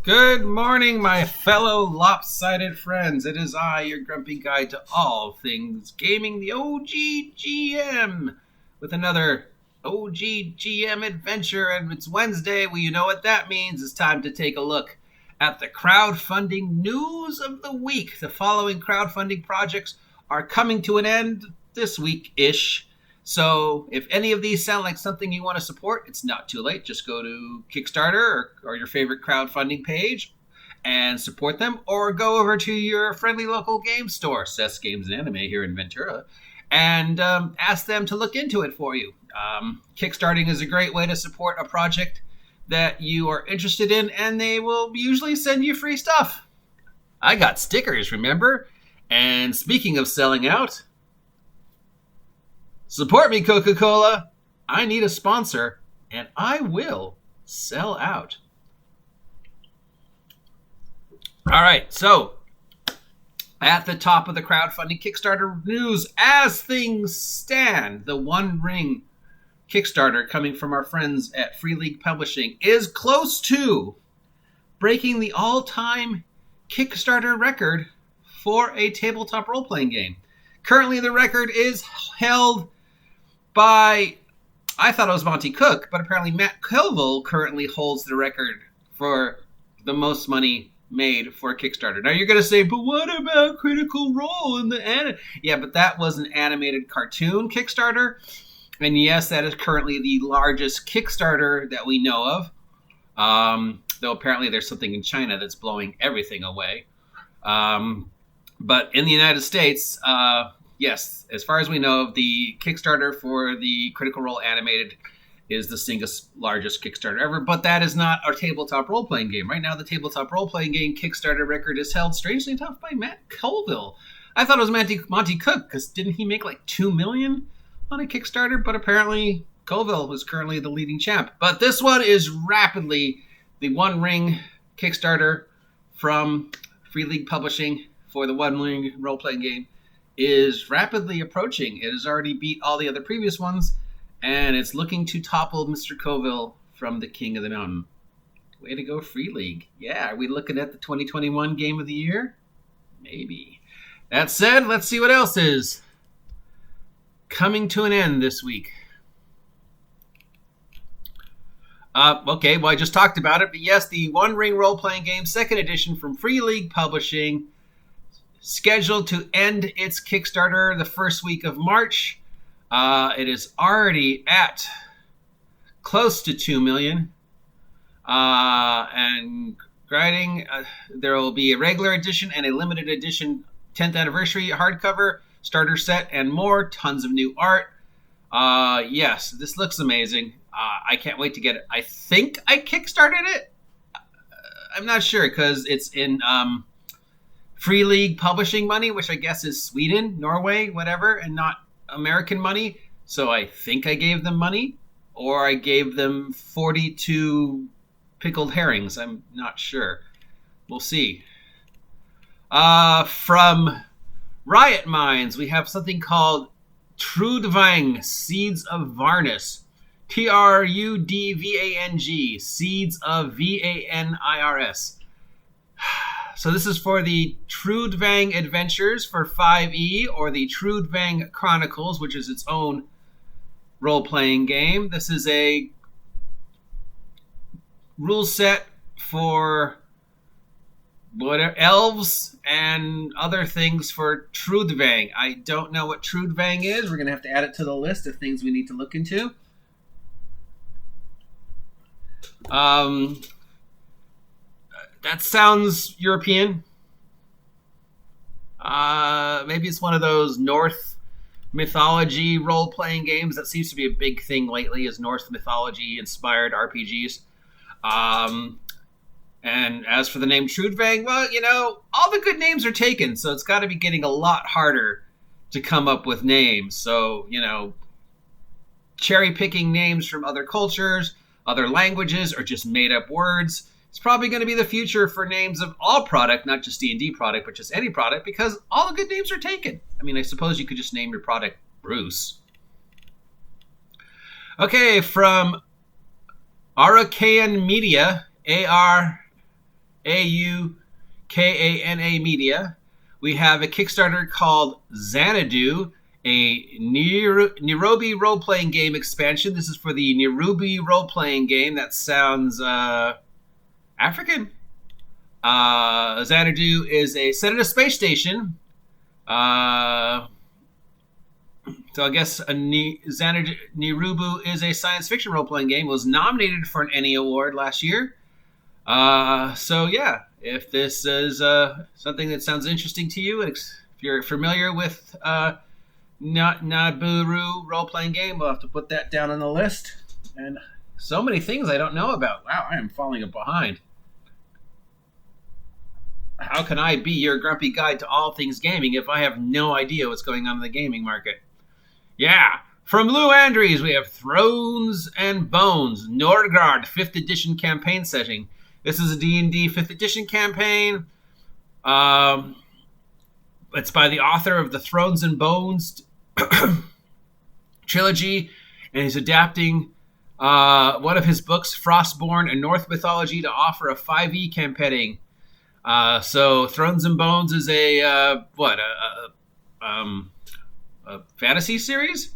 Good morning, my fellow lopsided friends. It is I, your grumpy guide to all things gaming, the OGGM, with another OGGM adventure. And it's Wednesday. Well, you know what that means. It's time to take a look at the crowdfunding news of the week. The following crowdfunding projects are coming to an end this week-ish. So if any of these sound like something you want to support, it's not too late. Just go to Kickstarter or your favorite crowdfunding page and support them, or go over to your friendly local game store, Seth's Games and Anime here in Ventura, and ask them to look into it for you. Kickstarting is a great way to support a project that you are interested in, and they will usually send you free stuff. I got stickers, remember? And speaking of selling out, support me, Coca-Cola. I need a sponsor, and I will sell out. All right, so at the top of the crowdfunding Kickstarter news, as things stand, the One Ring Kickstarter coming from our friends at Free League Publishing is close to breaking the all-time Kickstarter record for a tabletop role-playing game. Currently, the record is held by, I thought it was Monty Cook, but apparently Matt Colville currently holds the record for the most money made for a Kickstarter. Now you're going to say, but what about Critical Role in the anime? Yeah, but that was an animated cartoon Kickstarter. And yes, that is currently the largest Kickstarter that we know of. Though apparently there's something in China that's blowing everything away. But in the United States, yes, as far as we know, the Kickstarter for the Critical Role animated is the single largest Kickstarter ever, but that is not our tabletop role-playing game. Right now, the tabletop role-playing game Kickstarter record is held, strangely enough, by Matt Colville. I thought it was Monty Cook, because didn't he make like $2 million on a Kickstarter? But apparently, Colville is currently the leading champ. But this one is rapidly the One Ring Kickstarter from Free League Publishing for the One Ring role-playing game is rapidly approaching. It has already beat all the other previous ones, and it's looking to topple Mr. Colville from the King of the Mountain. Way to go, Free League. Yeah, are we looking at the 2021 Game of the Year? Maybe. That said, let's see what else is coming to an end this week. Okay, well, I just talked about it, but yes, the One Ring role-playing game, second edition from Free League Publishing, scheduled to end its Kickstarter the first week of March. It is already at close to 2 million. And grading, there will be a regular edition and a limited edition 10th anniversary hardcover, starter set, and more. Tons of new art. Yes, this looks amazing. I can't wait to get it. I think I kickstarted it. I'm not sure, because it's in Free League Publishing money, which I guess is Sweden, Norway, whatever, and not American money. So I think I gave them money, or I gave them 42 pickled herrings. I'm not sure. We'll see. From Riot Minds, we have something called Trudvang, Seeds of Varnish. Trudvang, Seeds of Vanirs. So this is for the Trudvang Adventures for 5e, or the Trudvang Chronicles, which is its own role-playing game. This is a rule set for elves and other things for Trudvang. I don't know what Trudvang is. We're going to have to add it to the list of things we need to look into. That sounds European. Maybe it's one of those North mythology role-playing games. That seems to be a big thing lately, is Norse mythology-inspired RPGs. And as for the name Trudvang, well, you know, all the good names are taken, so it's got to be getting a lot harder to come up with names. So, you know, cherry-picking names from other cultures, other languages, or just made-up words. It's probably going to be the future for names of all product, not just D&D product, but just any product, because all the good names are taken. I mean, I suppose you could just name your product Bruce. Okay, from Arcane Media, AUKANA Media. We have a Kickstarter called Xanadu, a Nairobi role-playing game expansion. This is for the Nairobi role-playing game. That sounds African. Xanadu is set in a space station. So I guess Xanadu Nairobi is a science fiction role-playing game. It was nominated for an Emmy Award last year. So yeah, if this is something that sounds interesting to you, if you're familiar with Naburu role-playing game, we'll have to put that down on the list. And so many things I don't know about. Wow, I am falling behind. How can I be your grumpy guide to all things gaming if I have no idea what's going on in the gaming market? Yeah, from Lou Andrews, we have Thrones and Bones, Nordgard 5th edition campaign setting. This is a D&D 5th edition campaign. It's by the author of the Thrones and Bones trilogy, and he's adapting one of his books, Frostborn and North Mythology, to offer a 5e campaign. So Thrones and Bones is a fantasy series,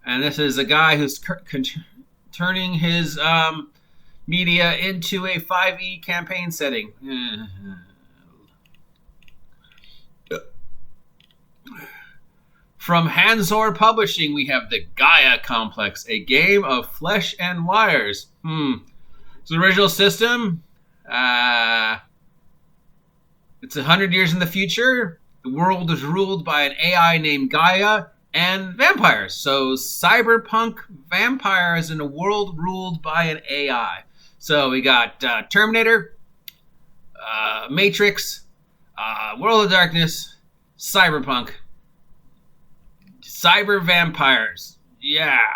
and this is a guy who's turning his media into a 5e campaign setting. From Hanzor Publishing, we have the Gaia Complex, a game of flesh and wires. It's an original system. It's 100 years in the future. The world is ruled by an AI named Gaia and vampires. So cyberpunk vampires in a world ruled by an AI. So we got Terminator, Matrix, World of Darkness, cyberpunk, cyber vampires. Yeah.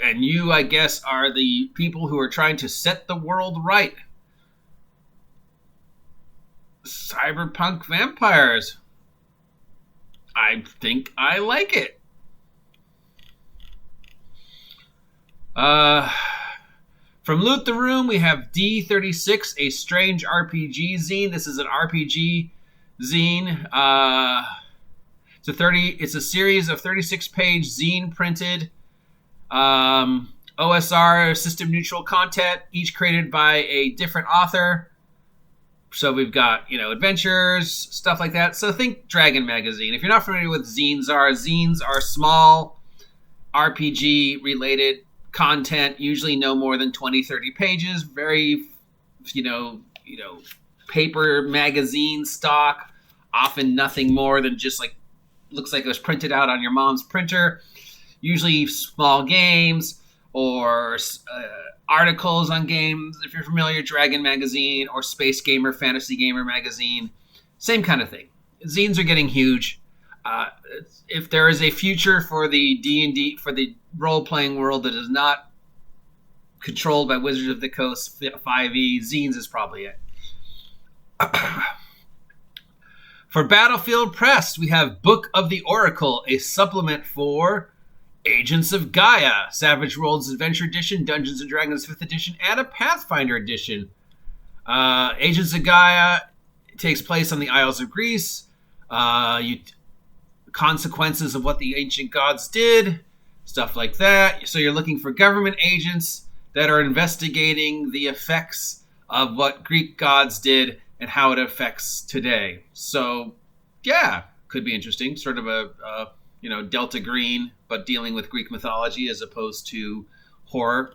And you, I guess, are the people who are trying to set the world right. Cyberpunk vampires. I think I like it. From Loot the Room, we have D36, a strange RPG zine. This is an RPG zine. It's a series of 36-page zine printed. OSR, system neutral content, each created by a different author. So we've got, adventures, stuff like that. So think Dragon Magazine. If you're not familiar with zines are small RPG-related content, usually no more than 20, 30 pages. Very, paper magazine stock. Often nothing more than just looks like it was printed out on your mom's printer. Usually small games or articles on games, if you're familiar, Dragon Magazine or Space Gamer, Fantasy Gamer Magazine, same kind of thing. Zines are getting huge. If there is a future for the D&D, for the role-playing world that is not controlled by Wizards of the Coast 5e, zines is probably it. For Battlefield Press, we have Book of the Oracle, a supplement for Agents of Gaia, Savage Worlds Adventure Edition, Dungeons & Dragons 5th Edition, and a Pathfinder Edition. Agents of Gaia takes place on the Isles of Greece. Consequences of what the ancient gods did, stuff like that. So you're looking for government agents that are investigating the effects of what Greek gods did and how it affects today. So, yeah, could be interesting. Sort of a Delta Green, but dealing with Greek mythology as opposed to horror.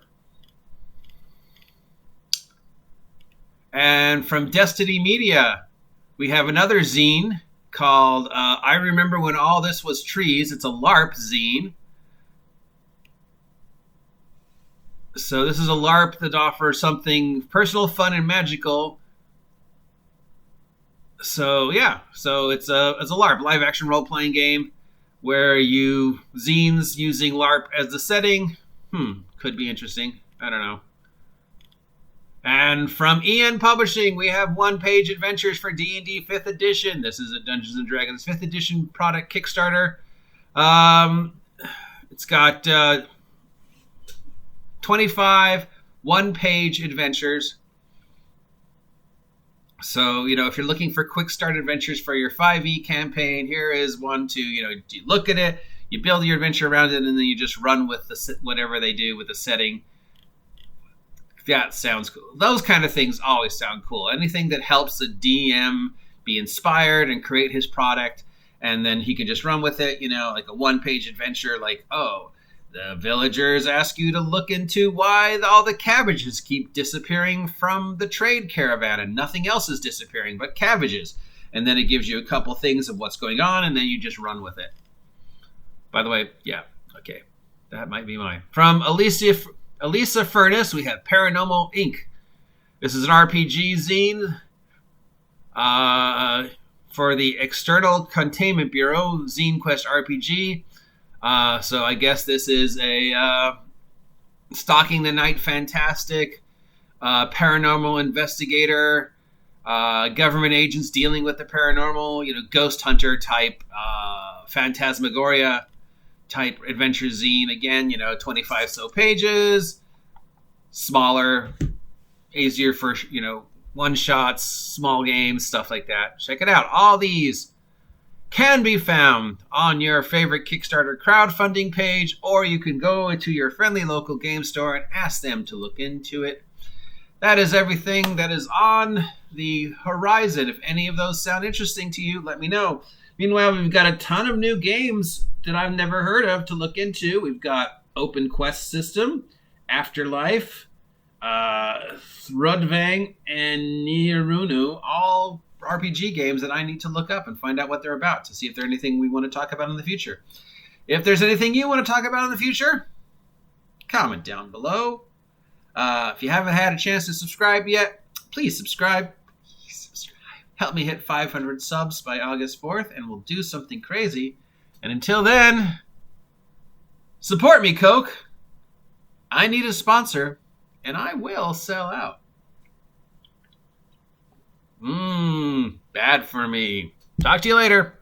And from Destiny Media, we have another zine called I Remember When All This Was Trees. It's a LARP zine. So this is a LARP that offers something personal, fun, and magical. So yeah, so it's a LARP, live action role playing game, where you zines using LARP as the setting. Could be interesting. I don't know. And from EN Publishing, we have one-page adventures for D&D 5th edition. This is a Dungeons & Dragons 5th edition product Kickstarter. It's got 25 one-page adventures. So, if you're looking for quick start adventures for your 5e campaign, here is one to, you look at it, you build your adventure around it, and then you just run with whatever they do with the setting. That sounds cool. Those kind of things always sound cool. Anything that helps the DM be inspired and create his product, and then he can just run with it, like a one-page adventure, like, oh, the villagers ask you to look into why all the cabbages keep disappearing from the trade caravan and nothing else is disappearing but cabbages. And then it gives you a couple things of what's going on, and then you just run with it. By the way, yeah, okay. That might be mine. From Elisa Furnace, we have Paranormal Inc. This is an RPG zine for the External Containment Bureau, Zine Quest RPG. So I guess this is a Stalking the Night Fantastic, paranormal investigator, government agents dealing with the paranormal, ghost hunter type, phantasmagoria type adventure zine. Again, 25 so pages, smaller, easier for, one-shots, small games, stuff like that. Check it out. All these can be found on your favorite Kickstarter crowdfunding page, or you can go to your friendly local game store and ask them to look into it. That is everything that is on the horizon. If any of those sound interesting to you, let me know. Meanwhile, we've got a ton of new games that I've never heard of to look into. We've got Open Quest System, Afterlife, Thrudvang, and Nirunu, all RPG games that I need to look up and find out what they're about to see if there's anything we want to talk about in the future. If there's anything you want to talk about in the future, comment down below. If you haven't had a chance to subscribe yet, please subscribe. Help me hit 500 subs by August 4th, and we'll do something crazy. And until then, support me, Coke. I need a sponsor, and I will sell out. Bad for me. Talk to you later.